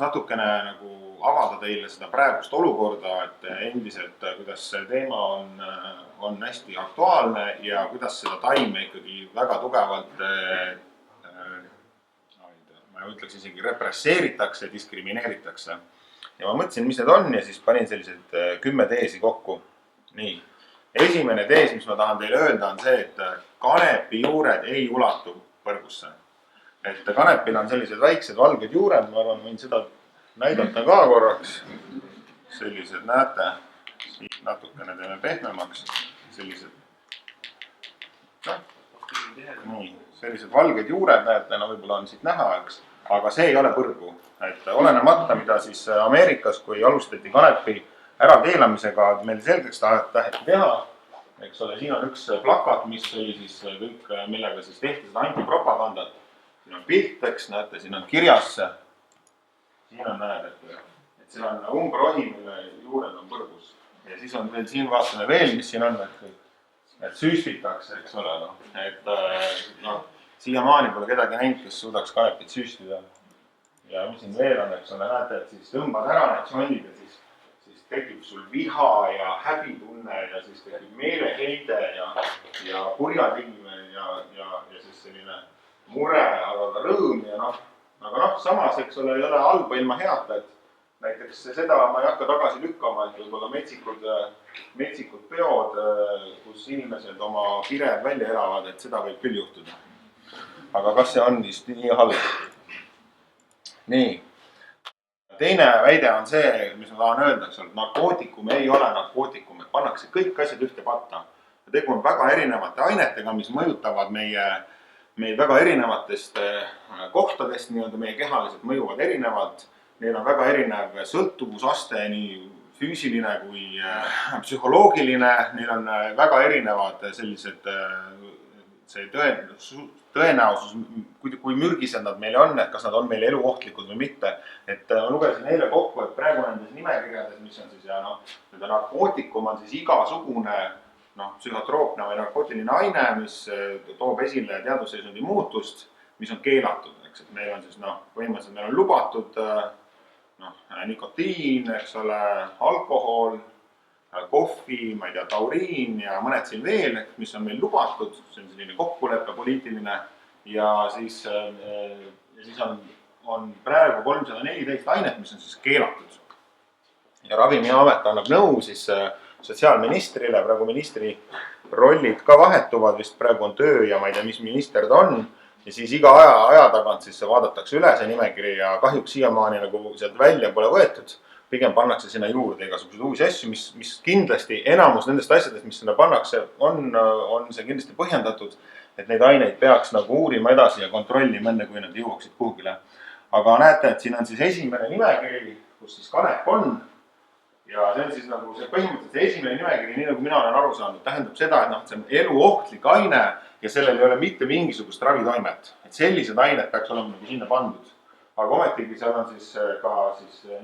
natukene nagu avada teile seda praegust olukorda, et endiselt, kuidas see teema on hästi aktuaalne ja kuidas seda taime ikkagi väga tugevalt, ma ütleks isegi represseeritakse, diskrimineeritakse. Ja ma mõtlesin, mis need on ja siis panin sellised 10 teesi kokku. Nii. Esimene tees, mis ma tahan teile öelda, on see, et kanepi juured ei ulatu põrgusse. Et kanepil on sellised väiksed valged juured, ma arvan, võin seda näidata ka korraks. Sellised, näete, siit natukene teeme pehmemaks. Sellised, nii, sellised valged juured, näete, no võib-olla on siit näha, eks. Aga see ei ole põrgu. Et olenemata, mida siis Ameerikas, kui alustati kanepi ärakeelamisega, meil selgeks taheti teha. Eks ole, siin on üks plakat, mis oli siis kõik, millega siis tehti seda antipropagandat. Siin on pilt, eks, näete, siin on kirjas. Siin on näed, et see on umbrohi, mille juured on põrgus. Ja siis on veel siin, vaatame veel, mis siin on, et süstitakse, eks ole. Siiamaani pole kedagi näinud, kes suudaks kanepit süstida. Ja mis siin veel on, eks ole, näete, et siis tõmbad ära need sondid ja siis tekib sul viha ja häbitunne ja siis tekib meeleheide ja kurjatiime ja siis selline mure, aga ka rõõm ja aga samas, eks ole, ei ole halba ilma heata, et näiteks seda ma ei hakka tagasi lükkama, et võib-olla metsikud peod, kus inimesed oma kired välja elavad, et seda võib küll juhtuda. Aga kas see on vist nii halb? Nii. Teine väide on see, mis ma tahan öelda, et narkootikum ei ole narkootikum, et pannakse kõik asjad ühte patta. Tegu on väga erinevate ainetega, mis mõjutavad meil väga erinevatest kohtadest, meie kehaliselt mõjuvad erinevalt. Neil on väga erinev sõltuvusaste, nii füüsiline kui psühholoogiline. Neil on väga erinevad sellised tõenäosus, kui mürgised nad meile on, et kas nad on meile eluohtlikud või mitte. Et ma lugesin eile kokku, et praegu nendes nimekirjades, mis on siis narkootikum on siis igasugune psühhotroopne või narkootiline aine, mis toob esile teadvusseisundi muutust, mis on keelatud. Eks, et meil on siis põhimõtteliselt meil on lubatud nikotiin, eks ole, alkohol, kohvi, ma ei tea, tauriin ja mõned siin veel, mis on meil lubatud, see on selline kokkuleppe poliitiline ja siis on praegu 314 ainet, mis on siis keelatud. Ja Ravimiamet annab nõu siis sotsiaalministrile, praegu ministri rollid ka vahetuvad, vist praegu on töö ja ma ei tea, mis minister ta on. Ja siis iga aja tagant siis vaadatakse üle see nimekiri ja kahjuks siiamaani nagu sealt välja pole võetud. Pigem pannakse sinna juurde igasuguseid uusi asju, mis kindlasti enamus nendest asjadest, mis sinna pannakse, on see kindlasti põhjendatud, et neid aineid peaks nagu uurima edasi ja kontrollima enne, kui nad jõuaksid kuhugile. Aga näete, et siin on siis esimene nimekiri, kus siis kanep on. Ja see on siis nagu see põhimõtteliselt see esimene nimekiri, nii nagu mina olen aru saanud, tähendab seda, et see on eluohtlik aine ja sellel ei ole mitte mingisugust ravitoimet. Et sellised ained peaks olema nagu sinna pandud. Aga ometigi seal on siis ka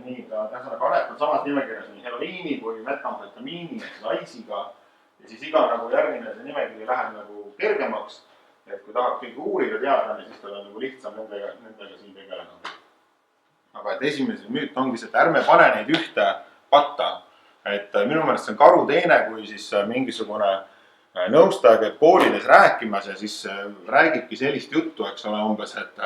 nii, kanep on samas nimekirjas nii heroiini kui metamfetamiini ehk laisiga. Ja siis iga nagu järgmine see nimekiri läheb nagu kergemaks. Et kui tahab kõige uurida teadlane, siis tal on nagu lihtsam nendega siin tegeleda. Aga et esimene müüt ongi see, et ärme pane neid ühte patta. Et minu meelest see on karuteene, kui siis mingisugune nõustaja käib koolides rääkimas ja siis räägibki sellist juttu, eks ole umbes, et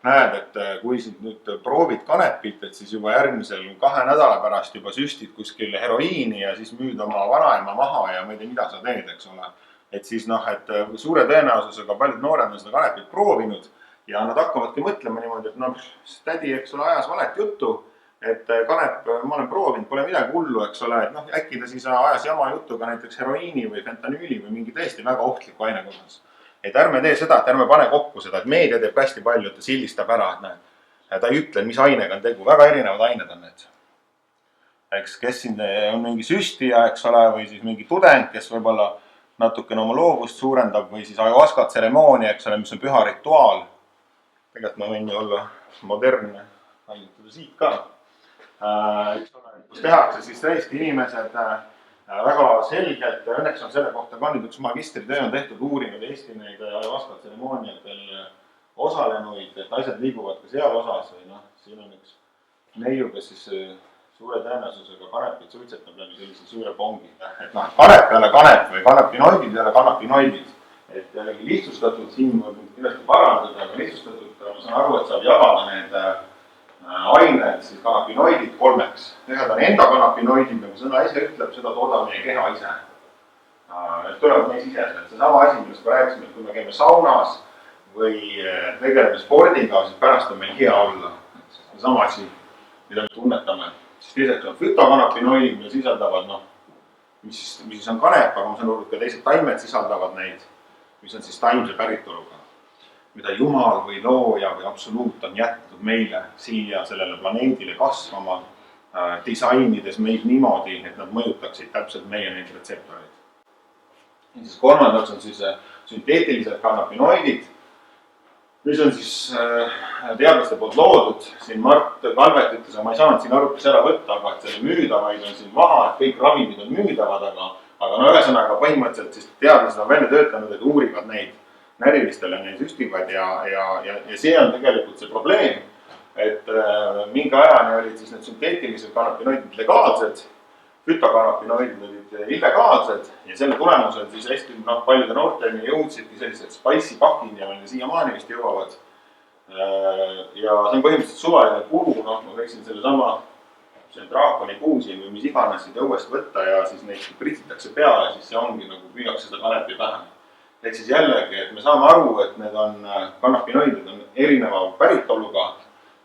näed, et kui siin nüüd proovid kanepit, et siis juba järgmisel 2 nädala pärast juba süstid kuskil heroiini ja siis müüd oma vanaema maha ja ma ei tea, mida sa teed, eks ole. Et siis et suure tõenäosusega paljud noored on seda kanepit proovinud ja nad hakkavadki mõtlema niimoodi, et tädi, eks ole, ajas valet juttu, et kanep, ma olen proovinud, pole midagi hullu, eks ole, et äkki ta siis ajas jama juttuga näiteks heroiini või fentanüüli või mingi tõesti väga ohtliku aine kohas. Et ärme tee seda, et ärme pane kokku seda, et meedia teeb hästi palju, et ta sildistab ära, et näed. Ta ei ütle, mis ainega on tegu, väga erinevad ained on need. Eks, kes siin on mingi süstija, eks ole, või siis mingi tudeng, kes võib-olla natukene oma loovust suurendab või siis ayahuasca tseremoonia, eks ole, mis on püha rituaal. Tegelikult ma võin ju olla modernne, ainutada siit ka. Kus tehakse siis tõesti inimesed väga selgelt, õnneks on selle kohta ka nüüd üks magistritöö on tehtud uurinud Eesti neid ayahuasca tseremooniatel osalenuid, et asjad liiguvad ka seal osas või siin on üks neiu, kes siis suure tõenäosusega kanepit suitsetab läbi sellise suure pongi. Et noh, kanep ei ole kanep või kanapinoidid ei ole kanapinoidid. Et jällegi lihtsustatud, siin võib kindlasti parandada, aga lihtsustatud ma saan aru, et saab jagada need ained, siis kanapinoidid 3. Ühed on enda kanapinoidid, nagu sõna ise ütleb, seda toodab meie keha ise. Et tulevad meis ise, et seesama asi, millest me rääkisime, et kui me käime saunas või tegeleme spordiga, siis pärast on meil hea olla. Seesama asi, mida me tunnetame. Siis teiseks on fütokanapinoidid, mida sisaldavad, mis siis on kanep, aga ma saan aru, et ka teised taimed sisaldavad neid, mis on siis taimse päritoluga, mida Jumal või looja või absoluut on jätnud meile siia sellele planeedile kasvama, disainides meid niimoodi, et nad mõjutaksid täpselt meie neid retseptoreid. Ja siis 3. on siis sünteetilised kanapinoidid, mis on siis teadlaste poolt loodud. Siin Mart Kalvet ütles, ma ei saanud siin arutlusi ära võtta, aga et selle müüdavaid on siin maha, et kõik ravimid on müüdavad, aga ühesõnaga põhimõtteliselt siis teadlased on välja töötanud, et uurivad neid närilistele neid süstivad ja see on tegelikult see probleem, et mingi ajani olid siis need sünteetilised kanapinoidid legaalsed, fütokanapinoidid olid illegaalsed ja selle tulemusel siis hästi paljude noorteni jõudsidki sellised spicy pakid ja meil siiamaani vist jõuavad. Ja see on põhimõtteliselt suvaline kulu, ma võiksin sellesama draakoni kuusi või mis iganes siit õuest võtta ja siis neid pritsitakse peale, siis see ongi nagu püüaks seda kanepi pähe. Et siis jällegi, et me saame aru, et need on kanapinoidid on erineva päritoluga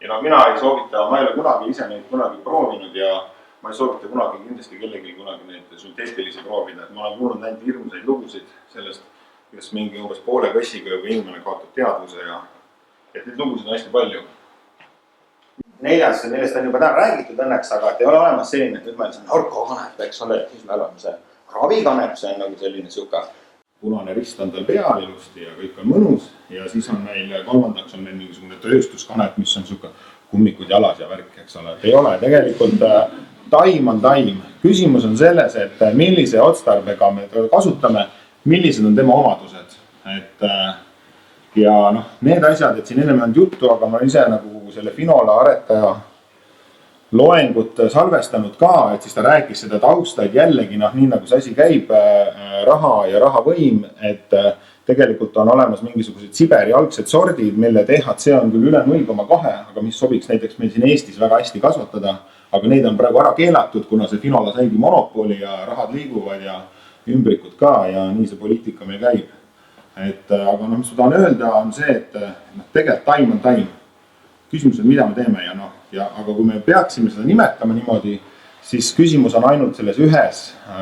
ja mina ei soovita, ma ei ole kunagi ise neid kunagi proovinud ja ma ei soovita kunagi kindlasti kellegi kunagi neid sünteetilisi proovida, et ma olen kuulnud näinud hirmsaid lugusid sellest, kuidas mingi umbes poole kassiga juba inimene kaotab teadvuse ja et neid lugusid on hästi palju. 4. Neljast on juba täna räägitud õnneks, aga et ei ole olemas selline, et nüüd meil see narkokanep, eks ole, et siis me oleme see ravikanep, see on nagu selline siuke punane rist on tal peal ilusti ja kõik on mõnus ja siis on meil 3. on meil mingisugune tööstuskanep, mis on siuke kummikud jalas ja värk, eks ole, et ei ole tegelikult taim on taim. Küsimus on selles, et millise otstarbega me kasutame, millised on tema omadused, et ja need asjad, et siin enne me on juttu, aga ma ise nagu selle Finola aretaja loengut salvestanud ka, et siis ta rääkis seda tausta, et jällegi nii nagu see asi käib, raha ja rahavõim, et tegelikult on olemas mingisugused Siberi algsed sordid, mille THC on küll üle 0,2, aga mis sobiks näiteks meil siin Eestis väga hästi kasvatada, aga neid on praegu ära keelatud, kuna see Finola saigi monopoli ja rahad liiguvad ja ümbrikud ka ja nii see poliitika meil käib. Et aga mis ma tahan öelda on see, et tegelikult taim on taim. Küsimus on, mida me teeme aga kui me peaksime seda nimetama niimoodi, siis küsimus on ainult selles ühes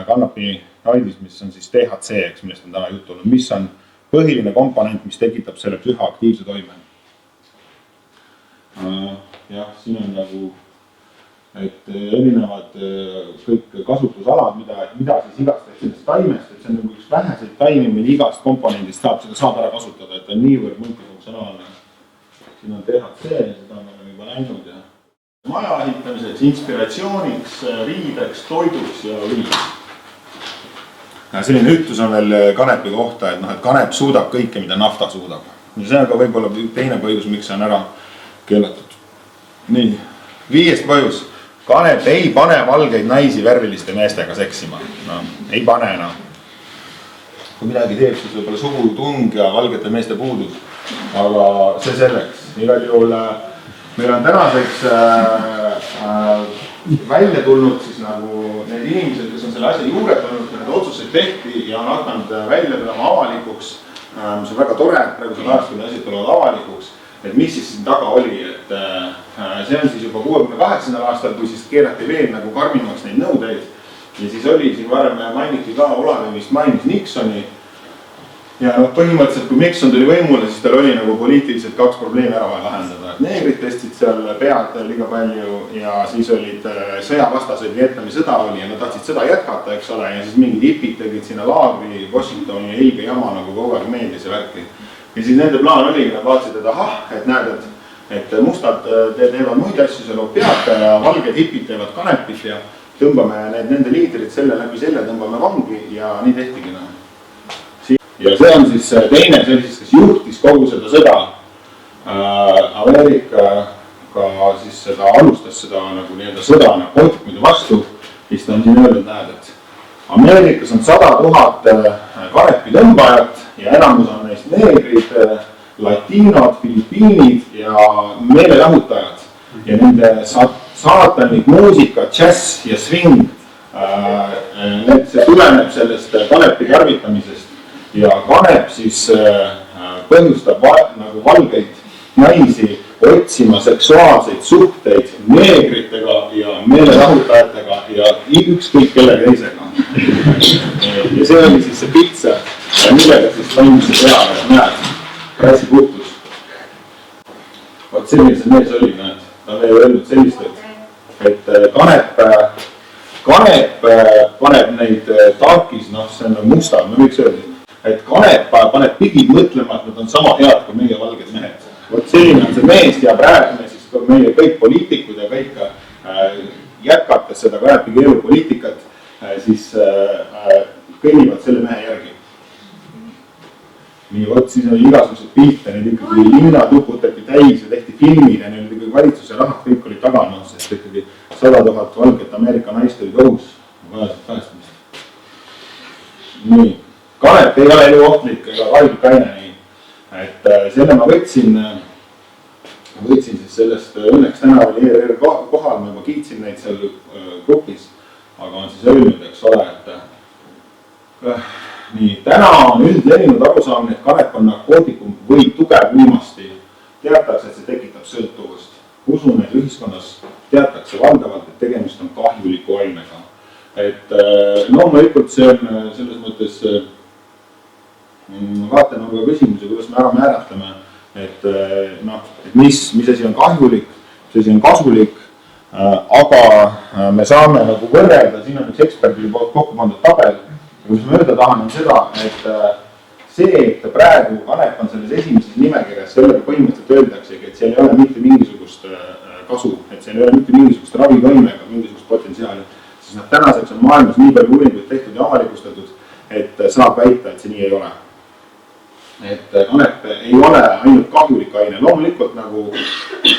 kannapinoidis, mis on siis THC, eks, millest on täna juttu olnud, mis on põhiline komponent, mis tekitab selle psühhoaktiivse toime. Jah, siin on nagu, et erinevad kõik kasutusalad, mida siis igast sellest taimest, et see on nagu üks väheseid taimi, mille igast komponendist saab ära kasutada, et on niivõrd multifunktsionaalne. Siin on THC, seda me oleme juba näinud ja maja ehitamiseks, inspiratsiooniks, riideks, toiduks ja viis. Selline ütlus on veel kanepi kohta, et kanep suudab kõike, mida nafta suudab. Ja see on ka võib-olla teine põhjus, miks see on ära keelatud. Nii, 5. põhjus. Kanep ei pane valgeid naisi värviliste meestega seksima. Ei pane enam. Kui midagi teeb, siis võib-olla sugutung ja valgete meeste puudus. Aga see selleks. Igal juhul meil on tänaseks välja tulnud siis nagu need inimesed, kes on selle asja juured olnud, need otsuseid tehti ja on hakanud välja tulema avalikuks, mis on väga tore, praegusel ajast, kui asjad tulevad avalikuks, et mis siis siin taga oli, et see on siis juba 68. aastal, kui siis keerati veel nagu karmimaks neid nõudeid ja siis oli siin varem mainiti ka Olavi vist mainis Nixoni ja põhimõtteliselt, kui Nixon tuli võimule, siis tal oli nagu poliitiliselt 2 probleemi ära vaja lahendada. Neegrid testid seal pead liiga palju ja siis olid sõjavastased Vietnami sõda oli ja nad tahtsid sõda jätkata, eks ole, ja siis mingid hipid tegid sinna laagri, Washingtoni ja ilge jama nagu kogu aeg meedias ja värki. Ja siis nende plaan oligi, nad vaatasid, et et näed, et mustad teevad muid asju, see loob pead ja valged hipid teevad kanepit ja tõmbame nende liidrid läbi selle tõmbame vangi ja nii tehtigi. Ja see on siis teine sellises, kes juhtis kogu seda sõda Ameerika ka siis alustas seda nagu nii-öelda sõda narkootikumide vastu, siis ta on siin öeldud, näed, et Ameerikas on 100 000 kanepi tõmbajat ja enamus on neist neegrid, latiinod, filipiinid ja meelelahutajad ja nende saatanlik muusika, džäss ja swing, see tuleneb sellest kanepi tarvitamisest ja kanep siis põhjustab nagu valgeid naisi otsima seksuaalseid suhteid neegritega ja meelelahutajatega ja ükskõik kellega teisega. Ja see oli siis see pitsa, millega siis toimus see peale, näed, rassi puhtus. Vaat selline see mees oli, näed, ta oli öelnud sellist, et kanep paneb neid taakis, noh, see on musta, me võiks öelda, et kanep paneb pigid mõtlema, et nad on sama head kui meie valged mehed. Vot selline on see mees ja praegu me siis meie kõik poliitikud ja kõik jätkates seda kanepi keelupoliitikat, siis kõnnivad selle mehe järgi. Nii, vot siis oli igasugused pilte, neid ikkagi linnad uputati täis ja tehti filmid ja neil ikkagi valitsuse rahad kõik oli taganud, sest ikkagi 100 000 valget Ameerika naist olid ohus vajasid päästamist. Nii, kanep ei ole eluohtlik ega kahjulik aine, nii. Et selle ma võtsin siis sellest, õnneks täna oli ERR kohal, ma juba kiitsin neid seal grupis, aga on siis öelnud, eks ole, et nii, täna on üldlevinud arusaamine, et kanep on narkootikum või tugev uimasti. Teatakse, et see tekitab sõltuvust. Usun, et ühiskonnas teatakse valdavalt, et tegemist on kahjuliku ainega. Et loomulikult see on selles mõttes vaatan nagu küsimusi, kuidas me ära määratleme, et mis asi on kahjulik, mis asi on kasulik, aga me saame nagu võrrelda, siin on üks eksperdile poolt kokku pandud tabel, ja kus ma öelda tahan on seda, et see, et praegu kanep on selles esimeses nimekirjas, sellega põhimõtteliselt öeldaksegi, et seal ei ole mitte mingisugust kasu, et seal ei ole mitte mingisugust ravitoimega, mingisugust potentsiaali, siis tänaseks on maailmas nii palju uuringuid tehtud ja avalikustatud, et saab väita, et see nii ei ole. Et kanep ei ole ainult kahjulik aine, loomulikult nagu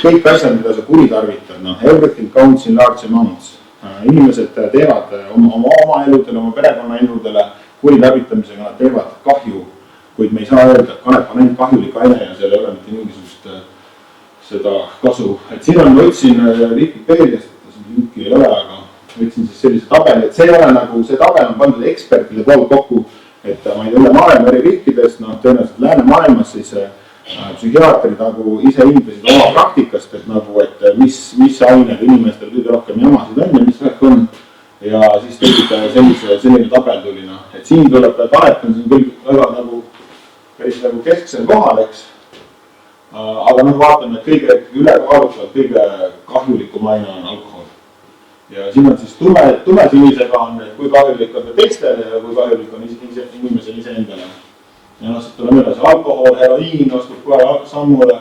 kõik asjad, mida sa kuritarvitad, everything counts in large amounts. Inimesed teevad oma eludele, oma perekonna eludele kuritarvitamisega, nad teevad kahju, kuid me ei saa öelda, et kanep on ainult kahjulik aine ja seal ei ole mitte mingisugust seda kasu. Et siin on, võtsin Wikipediast, siin linki ei ole, aga võtsin siis sellise tabeli, et see ei ole nagu, see tabel on pandud ekspertide poolt kokku, et ma ei tea, üle maailma eri riikidest, tõenäoliselt läänemaailmas siis psühhiaatrid nagu ise hindasid oma praktikast, et nagu, et mis ained inimestel kõige rohkem jamasid on ja mis vähk on. Ja siis tegid selline tabel tuli, et siin tuleb kanep on siin küll väga nagu, päris nagu kesksel kohal, eks. Aga vaatame, et kõige ülekaalukalt kõige kahjulikum aine on alkohol. Ja siin on siis tumesinisega on, et kui kahjulik on teistele ja kui kahjulik on inimesel ise endale. Ja siit tuleb edasi alkohol, heroiin, ostub kohe sammule,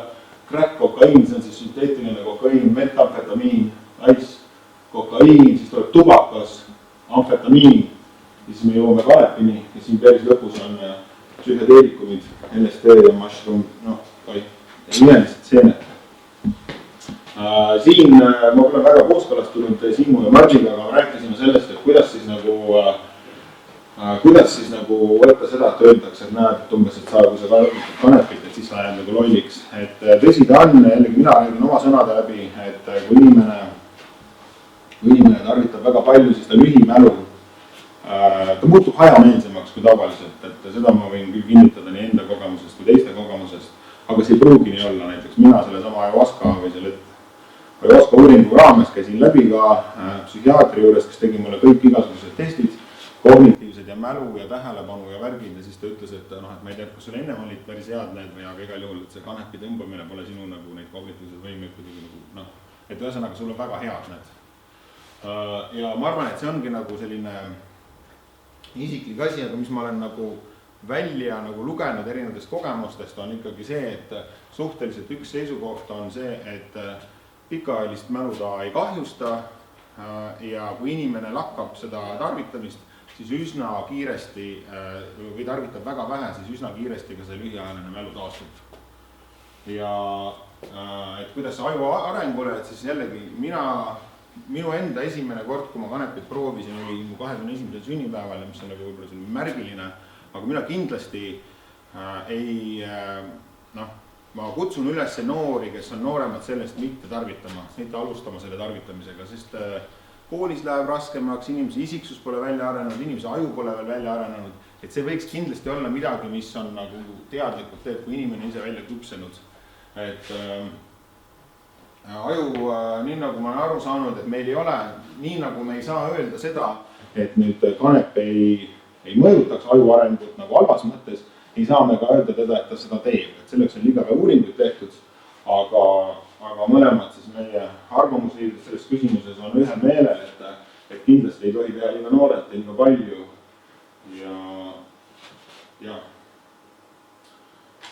crack, kokaiin, see on siis sünteetiline kokaiin, metamfetamiin, kokaiin, siis tuleb tubakas, amfetamiin, siis me jõuame kanepini ja siin päris lõpus on psühhedeelikumid, LSD ja mushroom, imelised seened. Siin ma olen väga kooskõlastunud Siimu ja Margiga, aga rääkisime sellest, et kuidas siis nagu võtta seda, et öeldakse, et näed, et umbes, et kui sa kanepit, et siis sa jääd nagu lolliks. Et tõsi ta on, jällegi mina räägin oma sõnade läbi, et kui inimene tarvitab väga palju, siis ta lühimälu, ta muutub hajameelsemaks kui tavaliselt, et seda ma võin küll kinnitada nii enda kogemusest kui teiste kogemusest, aga see ei pruugi nii olla, näiteks mina selle sama ayahuasca või selle ayahuasca uuringu raames käisin läbi ka psühhiaatri juures, kes tegi mulle kõik igasugused testid, kognitiivsed ja mälu ja tähelepanu ja värgid ja siis ta ütles, et ma ei tea, kas sul ennem olid päris head need või aga igal juhul, et see kanepi tõmbamine pole sinu nagu neid kognitiivsed võimeid kuidagi nagu et ühesõnaga sul on väga head need. Ja ma arvan, et see ongi nagu selline isiklik asi, aga mis ma olen nagu välja nagu lugenud erinevatest kogemustest on ikkagi see, et suhteliselt üks seisukoht on see, et pikaajalist mälu ta ei kahjusta ja kui inimene lakkab seda tarvitamist, siis üsna kiiresti või tarvitab väga vähe, siis üsna kiiresti ka see lühiajaline mälu taastub. ja et kuidas see aju arengule, et siis jällegi minu enda esimene kord, kui ma kanepit proovisin, oli mu 21. sünnipäeval, mis on nagu võib-olla selline märgiline, aga mina kindlasti ma kutsun üles noori, kes on nooremad sellest mitte tarvitama, mitte alustama selle tarvitamisega, sest koolis läheb raskemaks, inimese isiksus pole välja arenenud, inimese aju pole veel välja arenenud, et see võiks kindlasti olla midagi, mis on nagu teadlikult teeb, kui inimene ise välja küpsenud. Et aju, nii nagu ma olen aru saanud, et meil ei ole, nii nagu me ei saa öelda seda, et nüüd kanep ei mõjutaks aju arengut nagu halvas mõttes, ei saa me ka öelda teda, et ta seda teeb, et selleks on liiga uuringuid tehtud, aga mõlemad siis meie arvamusliidud selles küsimuses on ühel meelel, et kindlasti ei tohi teha liiga noorelt ja liiga palju ja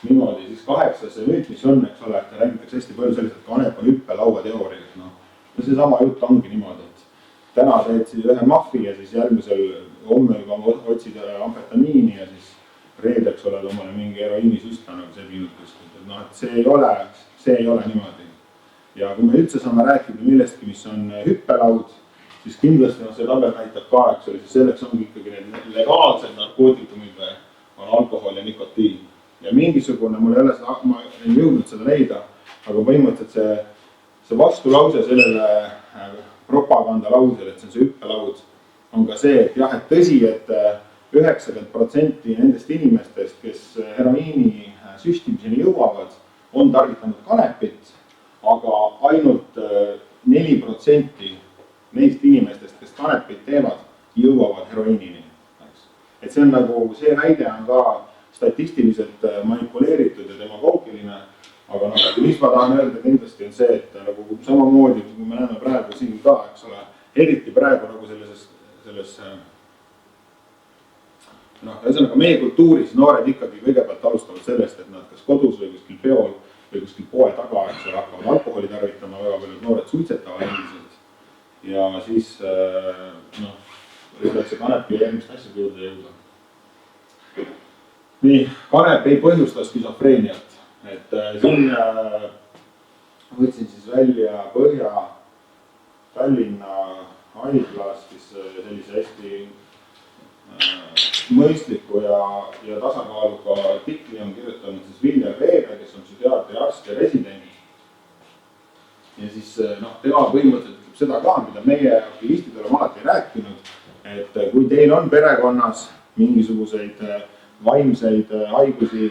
niimoodi siis 8. müüt, mis on, eks ole, et räägitakse hästi palju sellest, et kanep on hüppelaua teooria, no see sama jutt ongi niimoodi, et täna teed siis ühe mahvi ja siis järgmisel homme juba otsid amfetamiini ja siis reedeks oled omale mingi heroiinisüsta nagu see piinutus, et noh, et see ei ole niimoodi. Ja kui me üldse saame rääkida millestki, mis on hüppelaud, siis kindlasti see tabel näitab ka, eks ole, siis selleks ongi ikkagi need legaalsed narkootikumid või on alkohol ja nikotiin. Ja mingisugune, mul ei ole seda, ma ei jõudnud seda leida, aga põhimõtteliselt see vastulause sellele propagandalausele, et see on see hüppelaud, on ka see, et jah, et tõsi, et 90% nendest inimestest, kes heroiini süstimiseni jõuavad, on tarvitanud kanepit, aga ainult 4% neist inimestest, kes kanepit teevad, jõuavad heroiinini. Et see on nagu, see väide on ka statistiliselt manipuleeritud ja demagoogiline, aga mis ma tahan öelda kindlasti on see, et nagu samamoodi, kui me näeme praegu siin ka, eks ole, eriti praegu nagu selles ühesõnaga meie kultuuris noored ikkagi kõigepealt alustavad sellest, et nad kas kodus või kuskil peol või kuskil poe taga, eks ole, hakkavad alkoholi tarvitama, väga paljud noored suitsetavad endiselt. Ja siis võidakse kanepi järgmist asjade juurde jõuda. Nii, kanep ei põhjusta skisofreeniat, et siin võtsin siis välja Põhja-Tallinna haiglast siis sellise hästi mõistliku ja tasakaaluga artikli on kirjutanud siis Viljar Veebe, kes on psühhiaatri arst ja resident. Ja siis tema põhimõtteliselt ütleb seda ka, mida meie aktivistid oleme alati rääkinud, et kui teil on perekonnas mingisuguseid vaimseid haigusi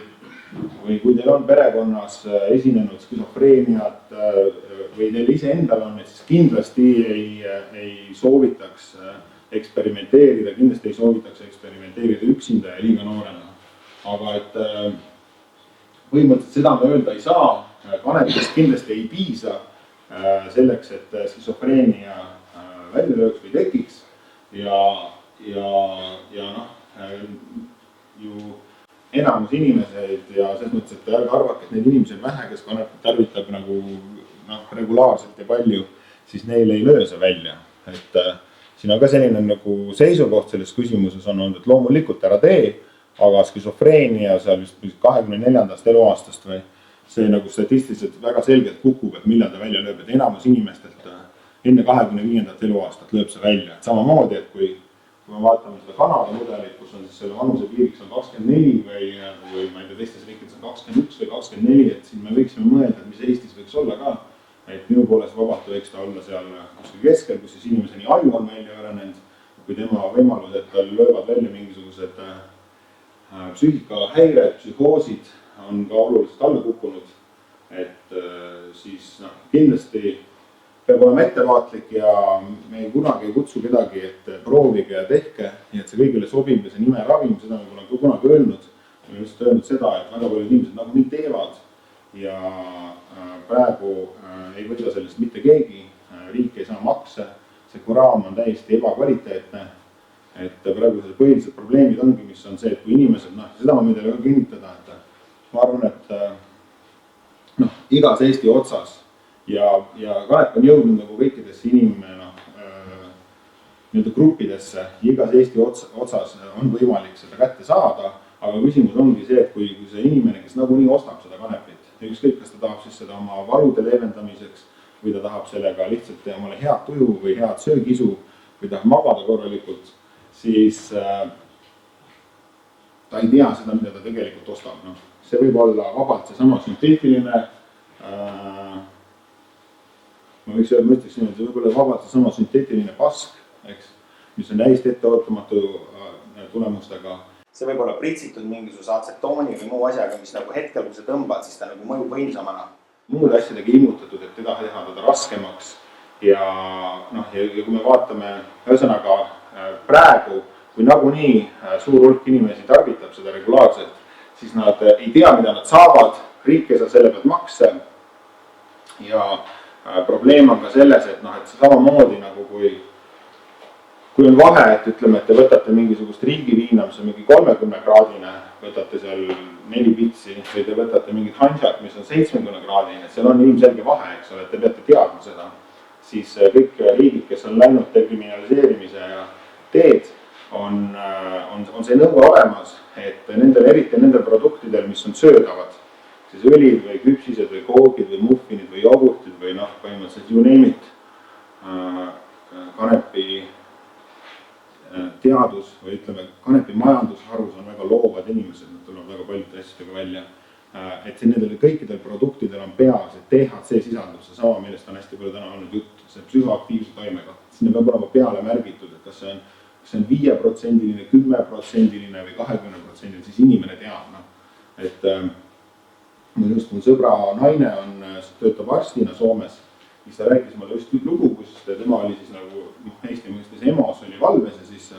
või kui teil on perekonnas esinenud skisofreeniat või teil ise endal on, siis kindlasti ei soovitaks eksperimenteerida, kindlasti ei soovitaks eksperimenteerida üksinda ja liiga noorena. Aga et põhimõtteliselt seda me öelda ei saa, kanepist kindlasti ei piisa selleks, et skisofreenia välja lööks või tekiks ja ju enamus inimeseid ja selles mõttes, et ärge arvake, et neid inimesi on vähe, kes kanepit tarvitab nagu regulaarselt ja palju, siis neil ei löö see välja. Et siin on ka selline nagu seisukoht selles küsimuses on olnud, et loomulikult ära tee, aga skisofreenia seal vist 24. eluaastast või see nagu statistiliselt väga selgelt kukub, et millal ta välja lööb, et enamus inimestelt enne 25. eluaastat lööb see välja. Et samamoodi, et kui me vaatame seda Kanada mudelit, kus on siis selle vanuse piiriks on 24 või ma ei tea, teistes riikides on 21 või 24, et siin me võiksime mõelda, et mis Eestis võiks olla ka. Et minu poolest vabalt võiks ta olla seal kuskil keskel, kus siis inimese nii aju on välja arenenud, kui tema võimalus, et tal löövad välja mingisugused psüühikahäired, psühhoosid on ka oluliselt alla kukkunud. Et siis kindlasti peab olema ettevaatlik ja me kunagi ei kutsu kedagi, et proovige ja tehke, nii et see kõigile sobib ja see nime ravim, seda me pole kunagi öelnud. Me oleme lihtsalt öelnud seda, et väga paljud inimesed nagu nii teevad ja praegu ei võida sellest mitte keegi, riik ei saa makse, see kuraam on täiesti ebakvaliteetne, et praegu põhilised probleemid ongi, mis on see, et kui inimesed, seda ma võin teile ka kinnitada, et ma arvan, et igas Eesti otsas ja kanep on jõudnud nagu kõikidesse nii-öelda gruppidesse, igas Eesti otsas on võimalik seda kätte saada, aga küsimus ongi see, et kui see inimene, kes nagunii ostab seda kanepit, ja ükskõik, kas ta tahab siis seda oma valude leevendamiseks või ta tahab sellega lihtsalt teha omale head tuju või head söögisu või tahab magada korralikult, siis ta ei tea seda, mida ta tegelikult ostab. No, see võib olla vabalt seesama sünteetiline, ma ütleks nii, et see võib olla vabalt seesama sünteetiline pask, eks, mis on täiesti etteootamatu tulemustega. See võib olla pritsitud mingisuguse atsetooni või muu asjaga, mis nagu hetkel, kui sa tõmbad, siis ta nagu mõjub võimsamana. Muude asjadega ilmutatud, et teda teha teda raskemaks ja noh, ja kui me vaatame, ühesõnaga praegu, kui nagunii suur hulk inimesi tarvitab seda regulaarselt, siis nad ei tea, mida nad saavad, riik ei saa selle pealt makse ja probleem on ka selles, et noh, et see samamoodi nagu kui on vahe, et ütleme, et te võtate mingisugust riigiviina, mis on mingi 30-kraadine, võtate seal 4 pitsi või te võtate mingit hansjat, mis on 70-kraadine, seal on ilmselge vahe, eks ole, et te peate teadma seda. Siis kõik riigid, kes on läinud dekriminaliseerimise teed, on see nõue olemas, et nendel, eriti nendel produktidel, mis on söödavad, siis õlid või küpsised või koogid või muffinid või jogurtid või noh, põhimõtteliselt you name it, kanepi teadus või ütleme, kanepi majandusharus on väga loovad inimesed, nad tulevad väga paljude asjadega välja, et nendel kõikidel produktidel on peas, et THC sisaldus, see sama, millest on hästi palju täna olnud jutt, see psühhoaktiivse taimega, sinna peab olema peale märgitud, et kas see on 5%, 10% või 20%, siis inimene teab, noh, et just mu sõbra naine töötab arstina Soomes, siis ta rääkis mulle just lugu, kus tema oli siis nagu Eesti mõistes EMO-s oli valves ja siis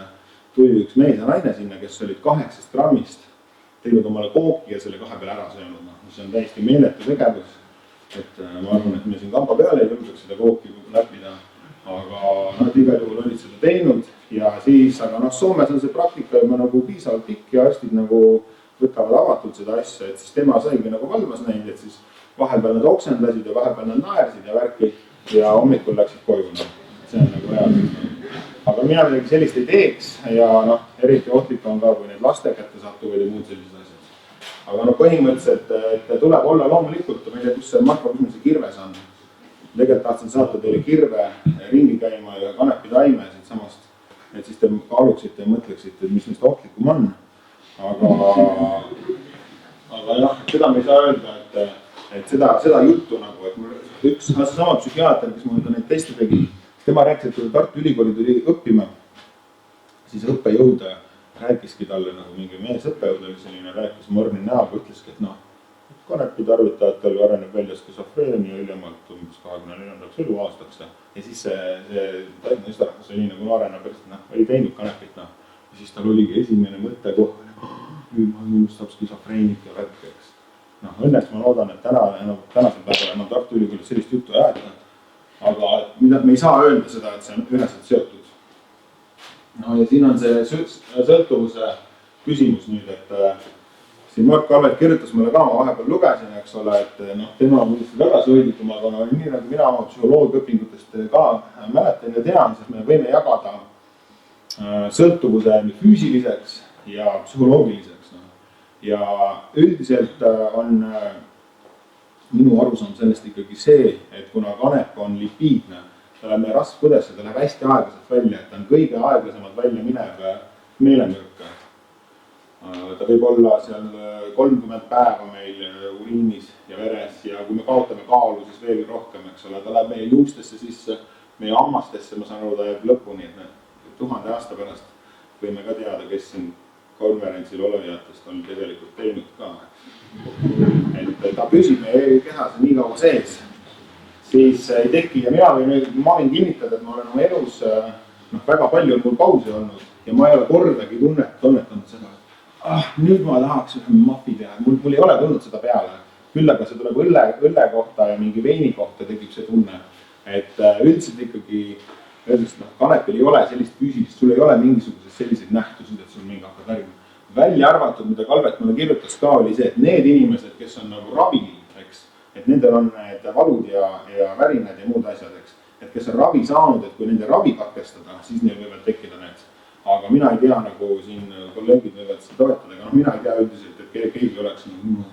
tuli üks mees ja naine sinna, kes olid 8 grammist teinud omale kooki ja selle 2 peale ära söönud, noh, mis on täiesti meeletu tegevus, et ma arvan, et me siin kamba peale ei julgeks seda kooki läppida, aga nad igal juhul olid seda teinud ja siis, aga noh, Soomes on see praktika juba nagu piisavalt pikk ja arstid nagu võtavad avatult seda asja, et siis tema saigi nagu valvas näinud, et siis vahepeal nad oksendasid ja vahepeal nad naersid ja värki ja hommikul läksid koju, noh, see on nagu reaalselt. Aga mina midagi sellist ei teeks ja noh, eriti ohtlik on ka, kui need laste kätte satuvad ja muud sellised asjad. Aga noh, põhimõtteliselt, et tuleb olla loomulikult, ma ei tea, kus see Marko, kus see kirves on. Tegelikult tahtsin saata teile kirve ringi käima ja kanepitaime siit samast, et siis te kaaluksite ja mõtleksite, et mis neist ohtlikum on. Aga jah, seda me ei saa öelda, et seda juttu nagu, et üks sama psühhiaater, kes mul neid teste tegi, tema rääkis, et kui Tartu Ülikooli tuli õppima, siis õppejõud rääkiski talle nagu mingi mees õppejõud oli selline, rääkis morni näoga, ütleski, et noh, kanepi tarvitajatel areneb välja skisofreenia hiljemalt umbes 24. eluaastaks ja siis see naisterahvas oli nagu noorena pärast, noh, oli teinud kanepit, noh, ja siis tal oligi esimene mõte kohe, nüüd minust saab skisofreenik ja värk, eks. Noh, õnneks ma loodan, et tänasel päeval enam Tartu Ülikoolid sellist juttu ei aeta, aga me ei saa öelda seda, et see on üheselt seotud. No ja siin on see sõltuvuse küsimus nüüd, et siin Mark Kalvet kirjutas mulle ka, ma vahepeal lugesin, eks ole, et noh, tema on muidugi tagasihoidlikum, aga nii nagu mina oma psühholoogiaõpingutest ka mäletan ja tean, siis me võime jagada sõltuvuse füüsiliseks ja psühholoogiliseks. Ja üldiselt on minu arusaam sellest ikkagi see, et kuna kanep on lipiidne, ta läheb meie rasvkõdesse, ta läheb hästi aeglaselt välja, et ta on kõige aeglasemalt välja minev meelemürk. Ta võib olla seal 30 päeva meil uriinis ja veres ja kui me kaotame kaalu, siis veel rohkem, eks ole, ta läheb meie juustesse sisse, meie hammastesse, ma saan aru, ta jääb lõpuni, et 1000 aasta pärast võime ka teada, kes siin konverentsil olejatest on tegelikult teinud ka. Et ta püsib meie kehas nii kaua sees, siis ei teki ja ma võin kinnitada, et ma olen oma elus väga palju mul pause olnud ja ma ei ole kordagi tunnetanud seda, et nüüd ma tahaks ühe mafi teha, mul ei ole tulnud seda peale, küll aga see tuleb õlle kohta ja mingi veini kohta tekib see tunne, et üldiselt ikkagi öeldakse, et kanepil ei ole sellist füüsilist, sul ei ole mingisugused selliseid nähtusid, et sul mingi hakkad tarbima. Välja arvatud, mida Kalvet mulle kirjutas ka, oli see, et need inimesed, kes on nagu ravil, eks, et nendel on need valud ja värinad ja muud asjad, eks, et kes on ravi saanud, et kui nende ravi katkestada, siis neil võivad tekkida need. Aga mina ei tea, nagu siin kolleegid võivad seda toetada, aga mina ei tea üldiselt, et keegi oleks nagu,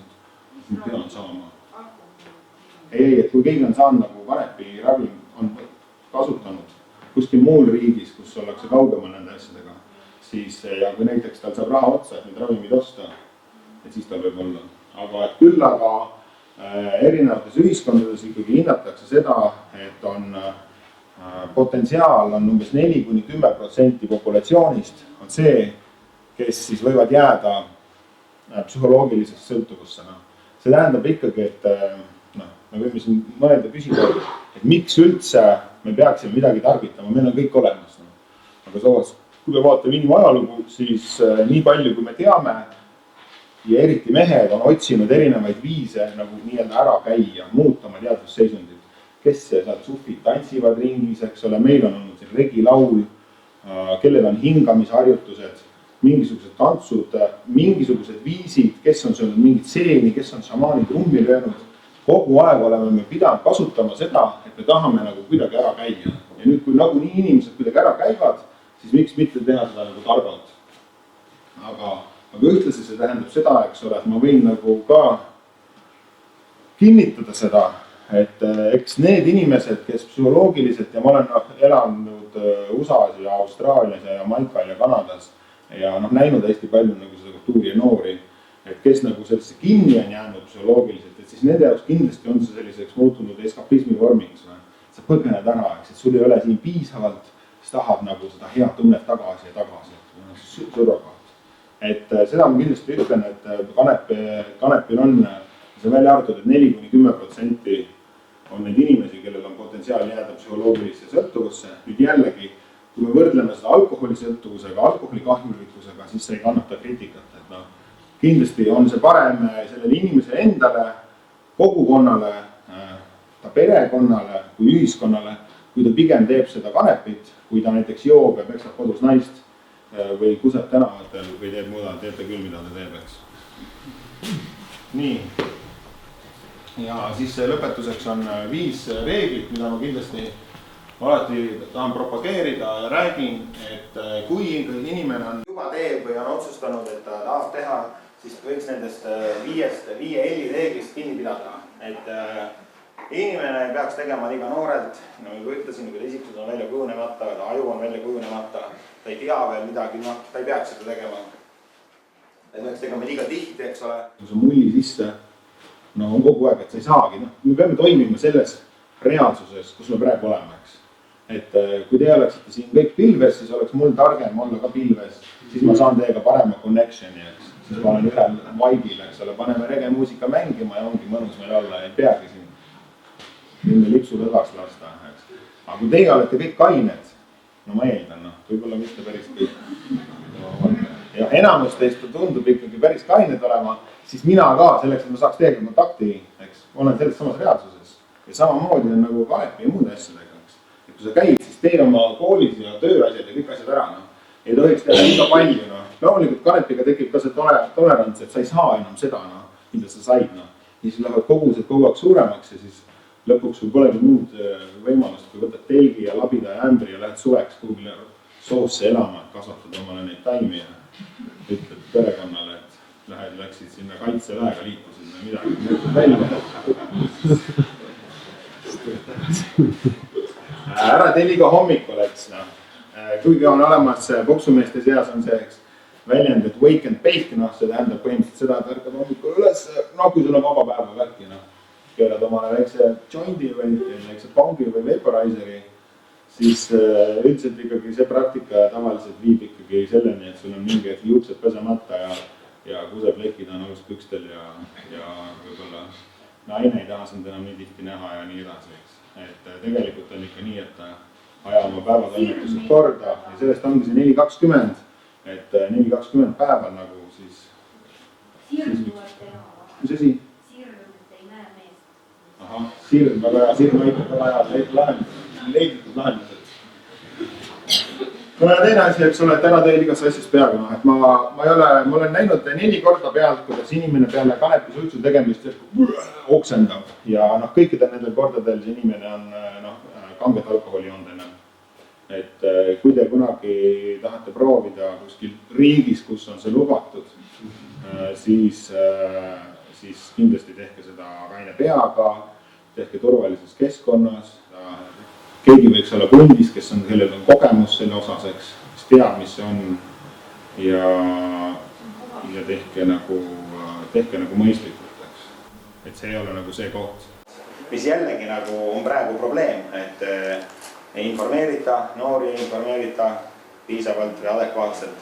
et ma pean saama. kui keegi on saanud nagu kanepiravim, on kasutanud kuskil muul riigis, kus ollakse kaugemal nende asjadega, siis ja kui näiteks tal saab raha otsa, et need ravimid osta, et siis tal võib olla. Aga küll aga erinevates ühiskondades ikkagi hinnatakse seda, et on potentsiaal on umbes 4–10% populatsioonist on see, kes siis võivad jääda psühholoogiliseks sõltuvusse. See tähendab ikkagi, et me võime siin mõelda küsida, et miks üldse me peaksime midagi tarvitama, meil on kõik olemas. Aga samas, kui me vaatame inimajalugu, siis nii palju, kui me teame, ja eriti mehed on otsinud erinevaid viise nagu nii-öelda ära käia, muutama teadvusseisundit. Kes seal sufid tantsivad ringis, eks ole, meil on olnud siin regilaul, kellel on hingamisharjutused, mingisugused tantsud, mingisugused viisid, kes on söönud mingit seeni, kes on šamaani trummi löönud. Kogu aeg oleme me pidanud kasutama seda, et me tahame nagu kuidagi ära käia. Ja nüüd, kui nagunii inimesed kuidagi ära käivad, siis miks mitte teha seda nagu targalt. Aga ühtlasi see tähendab seda, eks ole, et ma võin nagu ka kinnitada seda, et eks need inimesed, kes psühholoogiliselt ja ma olen elanud USA-s ja Austraalias ja Jamaikal ja Kanadas ja näinud hästi palju nagu seda kultuuri ja noori, et kes nagu sellesse kinni on jäänud psühholoogiliselt, et siis nende jaoks kindlasti on see selliseks muutunud eskapismi vormiks. Sa põgened ära, eks, et sul ei ole siin piisavalt, siis tahad nagu seda head tunnet tagasi ja tagasi, surrogaat. Et seda ma kindlasti ütlen, et kanepil on see välja arvatud, et 4–10% on neid inimesi, kellel on potentsiaal jääda psühholoogilisse sõltuvusse. Nüüd jällegi, kui me võrdleme seda alkoholisõltuvusega, alkoholikahjulikkusega, siis see ei kannata kriitikat. Et kindlasti on see parem sellele inimesele endale, kogukonnale, ta perekonnale kui ühiskonnale, kui ta pigem teeb seda kanepit, kui ta näiteks joob ja peksab kodus naist või kuseb tänavatel või teeb muuda, teete küll, mida ta teeb, eks. Nii. Ja siis lõpetuseks on 5 reeglit, mida ma kindlasti alati tahan propageerida ja räägin, et kui inimene on juba teeb või on otsustanud, et ta tahab teha, siis võiks nendest 5 reeglist kinni pidada. Et inimene ei peaks tegema liiga noorelt, nagu ütlesin, kui isiksus on välja kujunemata, aju on välja kujunemata, ta ei tea veel midagi, ta ei peaks seda tegema. Ta ei peaks tegema liiga tihti, eks ole. Kui sa mulli sisse, on kogu aeg, et sa ei saagi. Me peame toimima selles reaalsuses, kus me praegu oleme, eks. Et kui te oleksite siin kõik pilves, siis oleks mul targem olla ka pilves, siis ma saan teiega parema connectioni, eks. Siis ma olen ühel vibe'il, eks ole, paneme rege muusika mängima ja ongi mõnus meil olla, ei peagi siin minna lipsu lõdvaks lasta, eks. Aga kui teie olete kõik kained, ma eeldan, võib-olla mitte päris kõik. Ja enamus teist tundub ikkagi päris kained olema, siis mina ka selleks, et ma saaks teiega kontakti, eks, olen selles samas reaalsuses. Ja samamoodi on nagu kanepi ja muude asjadega, eks. Et kui sa käid, siis tee oma koolis ja tööasjad ja kõik asjad ära, ei tohiks teha liiga palju, Loomulikult kanepiga tekib ka see tolerants, et sa ei saa enam seda, mida sa said, Ja siis lähevad kogused kogu aeg suuremaks ja siis lõpuks sul polegi muud võimalust, kui võtad telgi ja labida ja ämbri ja lähed suveks kuhugile soosse elama, et kasvatad omale neid taimi ja ütled perekonnale, et läksid sinna kaitseväega, liitusid või midagi välja. Ära teli ka hommikul, eks. Kuigi on olemas boksumeeste seas on see väljend, et wake and bake, see tähendab põhimõtteliselt seda, et ärkad hommikul üles, kui sul on vaba päeva värki, keerad omale väikse joindi või väikse pongi või vaporizeri, siis üldiselt ikkagi see praktika tavaliselt viib ikkagi selleni, et sul on mingi juuksed pesemata ja kuseplekid on aluspükstel ja võib-olla naine ei taha sind enam nii tihti näha ja nii edasi, eks. Et tegelikult on ikka nii, et aja oma päevatoimetused korda ja sellest ongi see 4-20, et 4-20 päeval nagu siis... Sirm tuleb teha. Mis asi? Ahah, sirm, väga hea, sirm aitab väga hea leiditud lahendused. No ja teine asi, eks ole, et ära teel igas asjast peaga, et ma olen näinud 4 korda pealt, kuidas inimene peale kanepi suitsu tegemist oksendab ja kõikidel nendel kordadel see inimene on kanget alkoholi joonud enne. Et kui te kunagi tahate proovida kuskil riigis, kus on see lubatud, siis kindlasti tehke seda kaine peaga, tehke turvaliselt keskkonnas, keegi võiks olla pundis, kellel on kogemus selle osaseks, kes teab, mis see on ja tehke nagu mõistlikult, eks. Et see ei ole nagu see koht. Mis jällegi nagu on praegu probleem, et ei informeerita, noori ei informeerita piisavalt või adekvaatselt.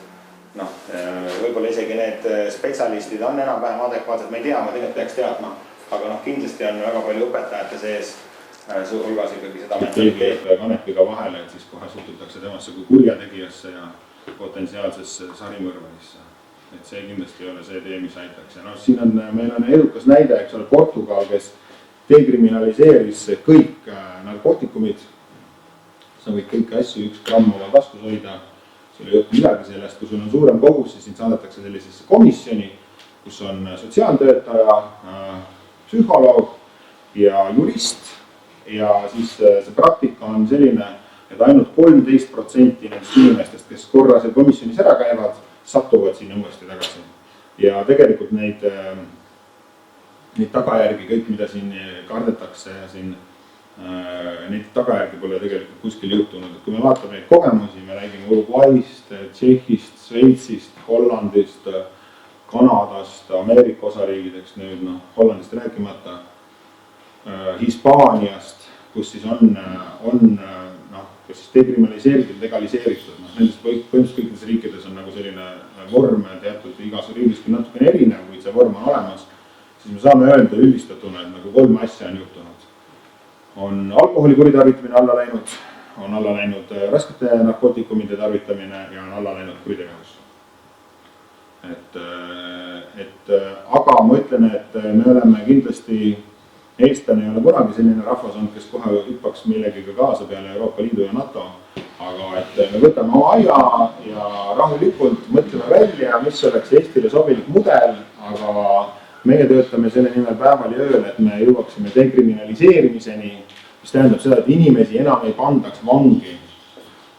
Võib-olla isegi need spetsialistid on enam-vähem adekvaatsed, ma ei tea, ma tegelikult peaks teadma, aga kindlasti on väga palju õpetajate sees suur hulgas ikkagi seda mentaliteeti kanepiga vahele, et siis kohe suhtutakse temasse kui kurjategijasse ja potentsiaalsesse sarimõrvarisse. Et see kindlasti ei ole see tee, mis aitaks. Ja siin meil on edukas näide, eks ole, Portugal, kes dekriminaliseeris kõik narkootikumid. Sa võid kõiki asju 1 gramm oma taskus hoida. Sul ei juhtu midagi sellest, kui sul on suurem kogus, siis sind saadetakse sellisesse komisjoni, kus on sotsiaaltöötaja, psühholoog ja jurist. Ja siis see praktika on selline, et ainult 13% nendest inimestest, kes korra seal komisjonis ära käivad, satuvad sinna uuesti tagasi. Ja tegelikult neid tagajärgi, kõik mida siin kardetakse ja neid tagajärgi pole tegelikult kuskil juhtunud. Et kui me vaatame neid kogemusi, me räägime Uruguayst, Tšehhist, Šveitsist, Hollandist, Kanadast, Ameerika osariigideks nüüd, Hollandist rääkimata, Hispaaniast, kus siis on kas siis dekriminaliseeritud, legaliseeritud. Nendest põhimõtteliselt kõikides riikides on nagu selline vorm teatud igas riigis küll natukene erinev, kuid see vorm on olemas. Siis me saame öelda üldistatuna, et nagu 3 asja on juhtunud. On alkoholi kuritarvitamine alla läinud, on alla läinud raskete narkootikumide tarvitamine ja on alla läinud kuritegevus. Aga ma ütlen, et me oleme kindlasti eestlane ei ole kunagi selline rahvas on, kes kohe hüppaks millegiga kaasa peale Euroopa Liidu ja NATO. Aga et me võtame oma aja ja rahulikult mõtleme välja, mis oleks Eestile sobilik mudel, aga meie töötame selle nimel päeval ja ööl, et me jõuaksime dekriminaliseerimiseni, mis tähendab seda, et inimesi enam ei pandaks vangi.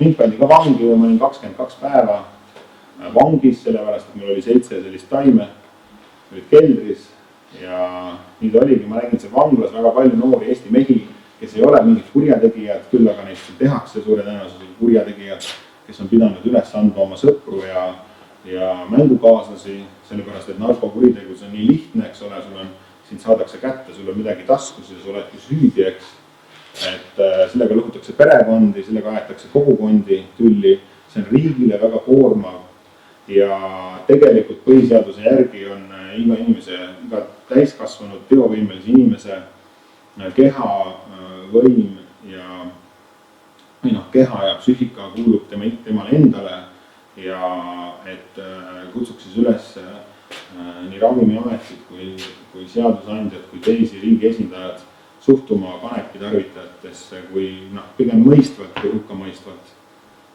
Mind pandi ka vangi, ma olin 22 päeva vangis, sellepärast, et meil oli 7 sellist taime, olid keldris. Ja nii ta oligi, ma nägin see vanglas väga palju noori Eesti mehi, kes ei ole mingid kurjategijad, küll aga neist tehakse suure tõenäosusega kurjategijad, kes on pidanud üles andma oma sõpru ja mängukaaslasi, sellepärast, et narkokuritegevus on nii lihtne, eks ole, sind saadakse kätte, sul on midagi taskus ja sa oledki süüdi, eks. Et sellega lõhutakse perekondi, sellega aetakse kogukondi tülli, see on riigile väga koormav. Ja tegelikult põhiseaduse järgi on iga täiskasvanud teovõimelise inimese keha, võim ja keha ja psüühika kuulub temale endale ja et kutsuks siis üles nii Ravimiametit kui seadusandjad kui teisi riigi esindajad suhtuma kanepi tarvitajatesse kui pigem mõistvalt kui hukkamõistvalt.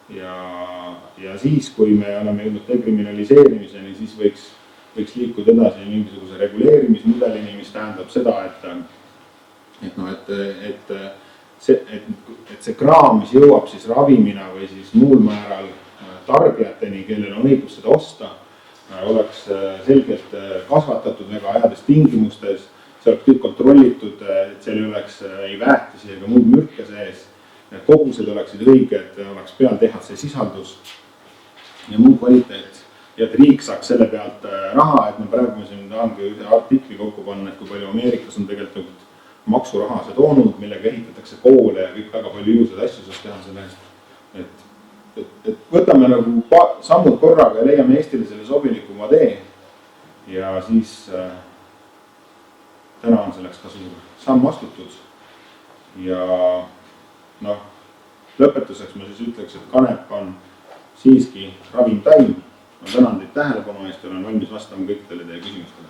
Ja siis, kui me oleme jõudnud dekriminaliseerimiseni, siis võiks liikuda edasi mingisuguse reguleerimismudelini, mis tähendab seda, et see kraam, mis jõuab siis ravimina või siis muul määral tarbijateni, kellel on õigus seda osta, oleks selgelt kasvatatud väga heades tingimustes, see oleks kõik kontrollitud, et seal ei oleks ei väetisi ega muud mürke sees. Need kogused oleksid õiged, oleks pealtehase sisaldus ja muu kvaliteet. Ja et riik saaks selle pealt raha, et me praegu siin tahangi ühe artikli kokku panna, et kui palju Ameerikas on tegelikult maksuraha see toonud, millega ehitatakse koole ja kõik väga palju ilusaid asju saaks teha selle eest. Et võtame nagu sammud korraga ja leiame Eestile selle sobilikuma tee ja siis täna on selleks ka suur samm astutud ja lõpetuseks ma siis ütleks, et kanep on siiski ravimtaim. Ma tänan teid tähelepanu eest ja olen valmis vastama kõikidele teie küsimustele.